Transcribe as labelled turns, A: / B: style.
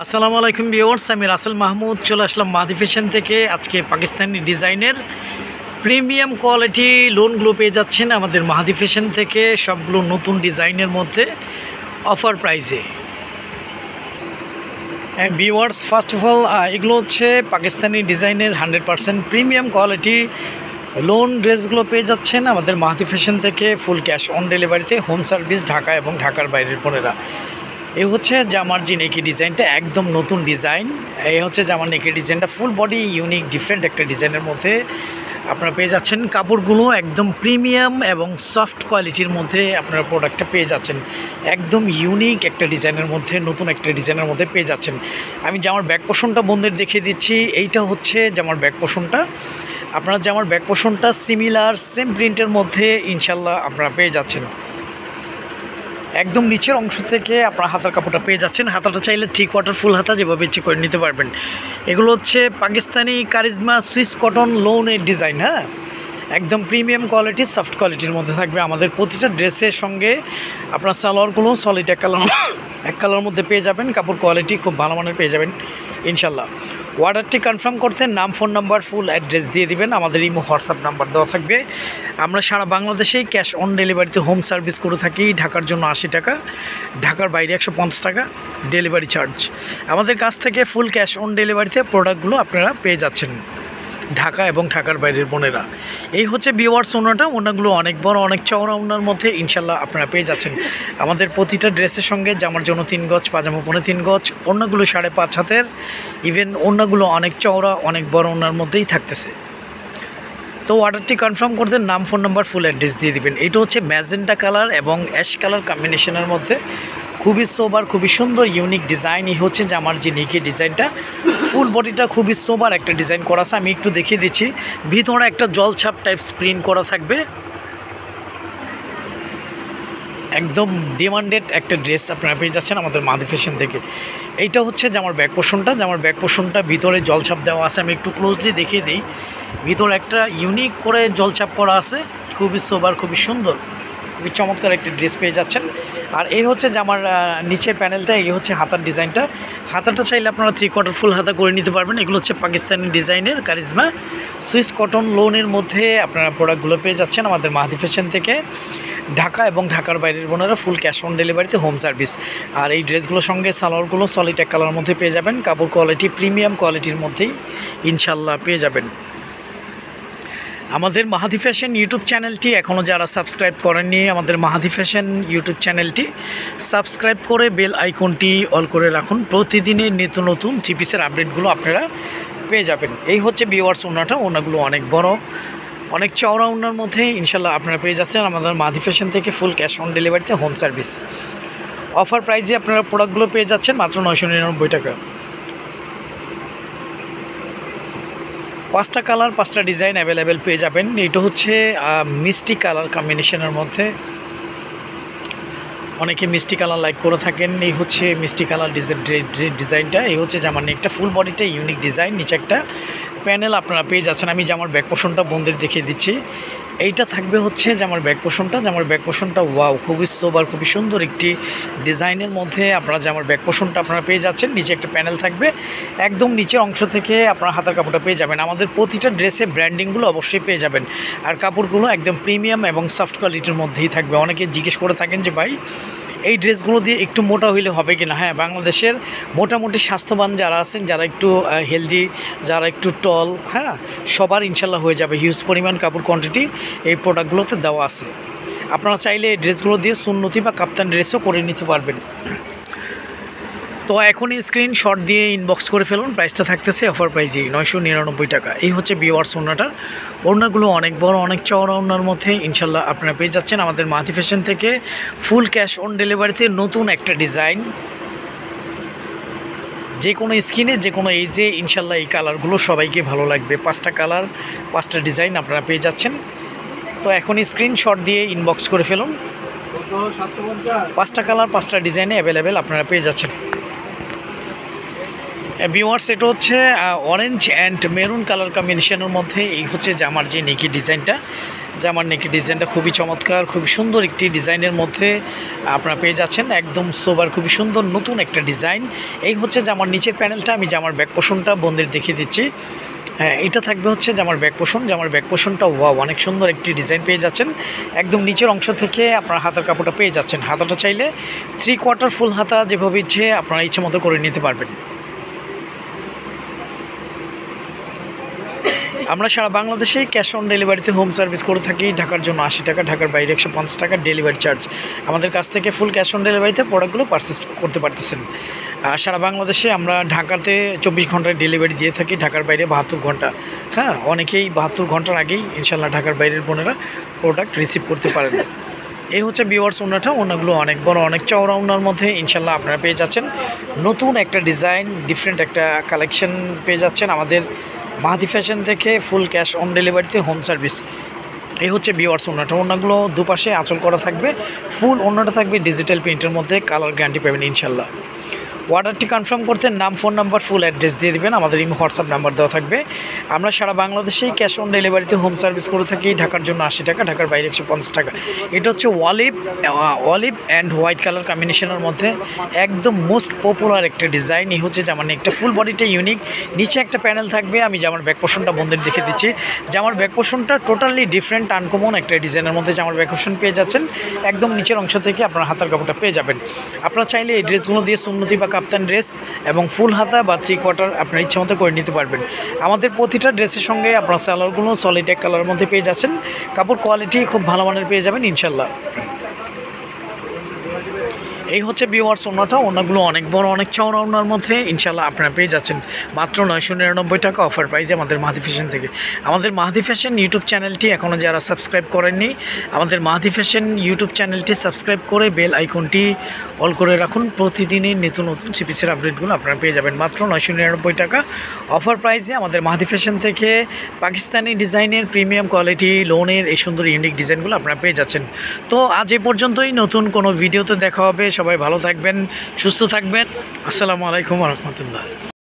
A: আসসালামু আলাইকুম ভিউয়ার্স, আমি রাসেল মাহমুদ চলে আসলাম মাদি ফ্যাশন থেকে। আজকে পাকিস্তানি ডিজাইনের প্রিমিয়াম কোয়ালিটি লোনগুলো পেয়ে যাচ্ছেন আমাদের মাহাদি ফ্যাশন থেকে, সবগুলো নতুন ডিজাইনের মধ্যে অফার প্রাইসে। ভিউয়ার্স, ফার্স্ট অফ অল এগুলো হচ্ছে পাকিস্তানি ডিজাইনের 100% প্রিমিয়াম কোয়ালিটি লোন ড্রেসগুলো পেয়ে যাচ্ছেন আমাদের মাহাদি ফ্যাশন থেকে ফুল ক্যাশ অন ডেলিভারিতে, হোম সার্ভিস ঢাকা এবং ঢাকার বাইরের বোনেরা। এই হচ্ছে জামার যে নেকি ডিজাইনটা, একদম নতুন ডিজাইন। এই হচ্ছে জামার নেকি ডিজাইনটা, ফুল বডি ইউনিক ডিফারেন্ট একটা ডিজাইনের মধ্যে আপনারা পেয়ে যাচ্ছেন। কাপড়গুলো একদম প্রিমিয়াম এবং সফট কোয়ালিটির মধ্যে আপনারা প্রোডাক্টটা পেয়ে যাচ্ছেন, একদম ইউনিক একটা ডিজাইনের মধ্যে, নতুন একটা ডিজাইনের মধ্যে পেয়ে যাচ্ছেন। আমি জামার ব্যাক পোর্শনটা বন্ধুদের দেখিয়ে দিচ্ছি। এইটা হচ্ছে জামার ব্যাক পোর্শনটা। আপনারা জামার ব্যাক পোর্শনটা সিমিলার সেম প্রিন্টের মধ্যে ইনশাল্লাহ আপনারা পেয়ে যাচ্ছেন। একদম নিচের অংশ থেকে আপনার হাতার কাপড়টা পেয়ে যাচ্ছেন। হাতাটা চাইলে 3/4 ফুল হাতা যেভাবে ইচ্ছে করে নিতে পারবেন। এগুলো হচ্ছে পাকিস্তানি কারিজমা সুইস কটন লোনের ডিজাইন। হ্যাঁ, একদম প্রিমিয়াম কোয়ালিটি সফট কোয়ালিটির মধ্যে থাকবে। আমাদের প্রতিটা ড্রেসের সঙ্গে আপনার সালোয়ারগুলো সলিড এক কালার মধ্যে পেয়ে যাবেন। কাপড় কোয়ালিটি খুব ভালো মানের পেয়ে যাবেন ইনশাল্লাহ। অর্ডারটি কনফার্ম করতে নাম, ফোন নাম্বার, ফুল অ্যাড্রেস দিয়ে দিবেন। আমাদের ইমো হোয়াটসঅ্যাপ নাম্বার দেওয়া থাকবে। আমরা সারা বাংলাদেশেই ক্যাশ অন ডেলিভারিতে হোম সার্ভিস করে থাকি। ঢাকার জন্য 80 টাকা, ঢাকার বাইরে 150 টাকা ডেলিভারি চার্জ। আমাদের কাছ থেকে ফুল ক্যাশ অন ডেলিভারিতে প্রোডাক্টগুলো আপনারা পেয়ে যাচ্ছেন ঢাকা এবং ঢাকার বাইরের বোনেরা। এই হচ্ছে ভিউয়ার্স ওনাটা। ওনাগুলো অনেক বড়, অনেক চওড়া ওনার মধ্যে ইনশাল্লাহ আপনারা পেয়ে যাচ্ছেন। আমাদের প্রতিটা ড্রেসের সঙ্গে জামার জন্য 3 গজ, পাজামা 3.5 গজ, ওনাগুলো 5.5 হাতের, ইভেন ওনাগুলো অনেক চওড়া, অনেক বড় ওনার মধ্যেই থাকতেছে। তো অর্ডারটি কনফার্ম করতে নাম, ফোন নাম্বার, ফুল অ্যাড্রেস দিয়ে দিবেন। এটা হচ্ছে ম্যাজেন্টা কালার এবং অ্যাশ কালার কম্বিনেশনের মধ্যে খুবই সোবার, খুবই সুন্দর ইউনিক ডিজাইন। এই হচ্ছে যে আমার যে নিকে ডিজাইনটা, ফুল বডিটা খুবই সোবার একটা ডিজাইন করা আছে। আমি একটু দেখিয়ে দিচ্ছি। ভিতরে একটা জলছাপ টাইপ প্রিন্ট করা থাকবে। একদম ডিমান্ডেড একটা ড্রেস আপনারা পেয়ে যাচ্ছেন আমাদের মাদি ফ্যাশন থেকে। এইটা হচ্ছে যে আমার ব্যাক পোর্শনটা। যে আমার ব্যাক পোর্শনটা ভিতরে জলছাপ দেওয়া আছে। আমি একটু ক্লোজলি দেখিয়ে দিই। ভিতরে একটা ইউনিক করে জলছাপ করা আছে, খুবই সোবার, খুবই সুন্দর, খুবই চমৎকার একটা ড্রেস পেয়ে যাচ্ছেন। আর এই হচ্ছে যে আমার নিচের প্যানেলটা, এই হচ্ছে হাতার ডিজাইনটা। হাতাটা চাইলে আপনারা 3/4 ফুল হাতা করে নিতে পারবেন। এগুলো হচ্ছে পাকিস্তানি ডিজাইনের কারিজমা সুইস কটন লোনের মধ্যে আপনারা প্রোডাক্টগুলো পেয়ে যাচ্ছেন আমাদের মাহাদি ফ্যাশন থেকে, ঢাকা এবং ঢাকার বাইরের বোনেরা ফুল ক্যাশ অন ডেলিভারিতে হোম সার্ভিস। আর এই ড্রেসগুলোর সঙ্গে সালোয়ারগুলো সলিড এক কালার মধ্যে পেয়ে যাবেন। কাপড় কোয়ালিটি প্রিমিয়াম কোয়ালিটির মধ্যেই ইনশাল্লাহ পেয়ে যাবেন। আমাদের মাহাদি ফ্যাশন ইউটিউব চ্যানেলটি এখনও যারা সাবস্ক্রাইব করেননি, আমাদের মাহাদি ফ্যাশন ইউটিউব চ্যানেলটি সাবস্ক্রাইব করে বেল আইকনটি অল করে রাখুন। প্রতিদিনের নিত্য নতুন থ্রি পিসের আপডেটগুলো আপনারা পেয়ে যাবেন। এই হচ্ছে ভিউয়ার্স ওনাটা। ওনাগুলো অনেক বড়, অনেক চওড়া ওনার মধ্যে ইনশাল্লাহ আপনারা পেয়ে যাচ্ছেন আমাদের মাহাদি ফ্যাশন থেকে ফুল ক্যাশ অন ডেলিভারিতে হোম সার্ভিস। অফার প্রাইসে আপনারা প্রোডাক্টগুলো পেয়ে যাচ্ছেন মাত্র 999 টাকা। 5টা কালার, 5টা ডিজাইন অ্যাভেলেবেল পেয়ে যাবেন। এটা হচ্ছে মিষ্টি কালার কম্বিনেশনের মধ্যে, অনেকে মিষ্টি কালার লাইক করে থাকেন। এই হচ্ছে মিষ্টি কালার ডিজাইনটা। এই হচ্ছে জামার নেকটা, ফুল বডিটা ইউনিক ডিজাইন, নিচে একটা প্যানেল আপনারা পেয়ে যাচ্ছেন। আমি জামার ব্যাক পোর্শনটা বন্ধের দেখিয়ে দিচ্ছি। এইটা থাকবে হচ্ছে জামার ব্যাক পোর্শনটা। জামার ব্যাক পোর্শনটা ওয়াও, খুবই সোবার, খুবই সুন্দর একটি ডিজাইনের মধ্যে আপনারা জামার ব্যাক পোর্শনটা আপনারা পেয়ে যাচ্ছেন। নিচে একটা প্যানেল থাকবে, একদম নিচের অংশ থেকে আপনারা হাতার কাপড়টা পেয়ে যাবেন। আমাদের প্রতিটা ড্রেসে ব্র্যান্ডিংগুলো অবশ্যই পেয়ে যাবেন। আর কাপড়গুলো একদম প্রিমিয়াম এবং সফট কোয়ালিটির মধ্যেই থাকবে। অনেকে জিজ্ঞেস করে থাকেন যে ভাই এই ড্রেসগুলো দিয়ে একটু মোটা হইলে হবে কি না। হ্যাঁ, বাংলাদেশের মোটামুটি স্বাস্থ্যবান যারা আছেন, যারা একটু হেলদি, যারা একটু টল, হ্যাঁ, সবার ইনশাল্লাহ হয়ে যাবে। হিউজ পরিমাণ কাপড় কোয়ান্টিটি এই প্রোডাক্টগুলোতে দেওয়া আছে। আপনারা চাইলে এই ড্রেসগুলো দিয়ে সুন্নতি বা কাপ্তান ড্রেসও করে নিতে পারবেন। তো এখনই স্ক্রিনশট দিয়ে ইনবক্স করে ফেলুন। প্রাইসটা থাকতেছে অফার প্রাইজেই 999 টাকা। এই হচ্ছে ভিউয়ার্স ওড়নাটা। ওড়নাগুলো অনেক বড়, অনেক চওড়া ওড়নার মধ্যে ইনশাল্লাহ আপনারা পেয়ে যাচ্ছেন আমাদের মাহাদি ফ্যাশন থেকে ফুল ক্যাশ অন ডেলিভারিতে নতুন একটা ডিজাইন। যে কোনো স্কিনে, যে কোনো এইজে ইনশাল্লাহ এই কালারগুলো সবাইকে ভালো লাগবে। 5টা কালার, 5টা ডিজাইন আপনারা পেয়ে যাচ্ছেন। তো এখনই স্ক্রিনশট দিয়ে ইনবক্স করে ফেলুন। 5টা কালার, 5টা ডিজাইনে অ্যাভেলেবেল আপনারা পেয়ে যাচ্ছেন। ভিউয়ার্স, এটা হচ্ছে অরেঞ্জ অ্যান্ড মেরুন কালার কম্বিনেশনের মধ্যে এই হচ্ছে যে আমার যে নেকি ডিজাইনটা। জামার নেকের ডিজাইনটা খুবই চমৎকার, খুবই সুন্দর একটি ডিজাইনের মধ্যে আপনারা পেয়ে যাচ্ছেন, একদম সোবার, খুবই সুন্দর নতুন একটা ডিজাইন। এই হচ্ছে জামার নিচের প্যানেলটা, আমি জামার ব্যাক পোর্শনটা বন্ধের দেখিয়ে দিচ্ছি। হ্যাঁ, এটা থাকবে হচ্ছে জামার ব্যাক পোর্শন। জামার ব্যাক পোর্শনটা ওয়াও, অনেক সুন্দর একটি ডিজাইন পেয়ে যাচ্ছেন। একদম নিচের অংশ থেকে আপনার হাতার কাপড়টা পেয়ে যাচ্ছেন। হাতাটা চাইলে 3/4 ফুল হাতা যেভাবে ইচ্ছে আপনারা ইচ্ছে মতো করে নিতে পারবেন। আমরা সারা বাংলাদেশেই ক্যাশ অন ডেলিভারিতে হোম সার্ভিস করে থাকি। ঢাকার জন্য 80 টাকা, ঢাকার বাইরে 150 টাকা ডেলিভারি চার্জ। আমাদের কাছ থেকে ফুল ক্যাশ অন ডেলিভারিতে প্রোডাক্টগুলো পারচেস করতে পারতেছেন। আর সারা বাংলাদেশে আমরা ঢাকাতে 24 ঘন্টায় ডেলিভারি দিয়ে থাকি, ঢাকার বাইরে 72 ঘন্টা। হ্যাঁ, অনেকেই 72 ঘন্টার আগেই ইনশাল্লাহ ঢাকার বাইরের বোনেরা প্রোডাক্ট রিসিভ করতে পারেন। এই হচ্ছে ভিউয়ার্স ওড়নাটা। ওড়নাগুলো অনেক বড়, অনেক চওড়া ওড়নার মধ্যে ইনশাল্লাহ আপনারা পেয়ে যাচ্ছেন নতুন একটা ডিজাইন, ডিফারেন্ট একটা কালেকশন পেয়ে যাচ্ছেন আমাদের মাহাদি ফ্যাশন থেকে ফুল ক্যাশ অন ডেলিভারিতে হোম সার্ভিস। এই হচ্ছে ভিউয়ার্স ওড়নাটা। ওড়নাগুলো দুপাশে আঁচল করা থাকবে, ফুল ওড়নাটা থাকবে ডিজিটাল প্রিন্টের মধ্যে, কালার গ্যারান্টি পাবেন ইনশাল্লাহ। অর্ডারটি কনফার্ম করতে নাম, ফোন নাম্বার, ফুল অ্যাড্রেস দিয়ে দেবেন। আমাদের ইমো হোয়াটসঅ্যাপ নাম্বার দেওয়া থাকবে। আমরা সারা বাংলাদেশেই ক্যাশ অন ডেলিভারিতে হোম সার্ভিস করে থাকি। ঢাকার জন্য 80 টাকা, ঢাকার বাইরে 150 টাকা। এটা হচ্ছে অলিভ অ্যান্ড হোয়াইট কালার কম্বিনেশনের মধ্যে একদম মোস্ট পপুলার একটা ডিজাইন। এই হচ্ছে জামার নেকটা, ফুল বডিটা ইউনিক, নিচে একটা প্যানেল থাকবে। আমি জামার ব্যাক পোর্শনটা বন্ধের দেখে দিচ্ছি। জামার ব্যাক পোর্শনটা টোটালি ডিফারেন্ট, আনকমন একটা ডিজাইনের মধ্যে জামার ব্যাক পোর্শন পেয়ে যাচ্ছেন। একদম নিচের অংশ থেকে আপনার হাতার কাপড়টা পেয়ে যাবেন। আপনারা চাইলে এই ড্রেসগুলো দিয়ে সুন্নতি বা কাপ্তান ড্রেস এবং ফুল হাতা বা 3/4 আপনার ইচ্ছা মতো করে নিতে পারবেন। আমাদের প্রতিটা ড্রেসের সঙ্গে আপনার সালোয়ারগুলো সলিড এক কালারের মধ্যে পেয়ে যাচ্ছেন। কাপড় কোয়ালিটি খুব ভালো মানের পেয়ে যাবেন ইনশাল্লাহ। এই হচ্ছে ভিউয়ার্স ওড়নাটা। ওড়নাগুলো অনেক বড়, অনেক চওড়া ওড়নার মধ্যে ইনশাল্লাহ আপনারা পেয়ে যাচ্ছেন মাত্র 999 টাকা অফার প্রাইসে আমাদের মাহাদি ফ্যাশন থেকে। আমাদের মাহাদি ফ্যাশন ইউটিউব চ্যানেলটি এখনও যারা সাবস্ক্রাইব করেননি, আমাদের মাহাদি ফ্যাশন ইউটিউব চ্যানেলটি সাবস্ক্রাইব করে বেল আইকনটি অল করে রাখুন। প্রতিদিনই নতুন নতুন সিপিসের আপডেটগুলো আপনারা পেয়ে যাবেন মাত্র 999 টাকা অফার প্রাইসে আমাদের মাহাদি ফ্যাশন থেকে। পাকিস্তানি ডিজাইনের প্রিমিয়াম কোয়ালিটি লোনের এই সুন্দর ইউনিক ডিজাইনগুলো আপনারা পেয়ে যাচ্ছেন। তো আজ এ পর্যন্তই, নতুন কোনো ভিডিওতে দেখা হবে। সবাই ভালো থাকবেন, সুস্থ থাকবেন। আসসালামু আলাইকুম ওয়া রাহমাতুল্লাহ।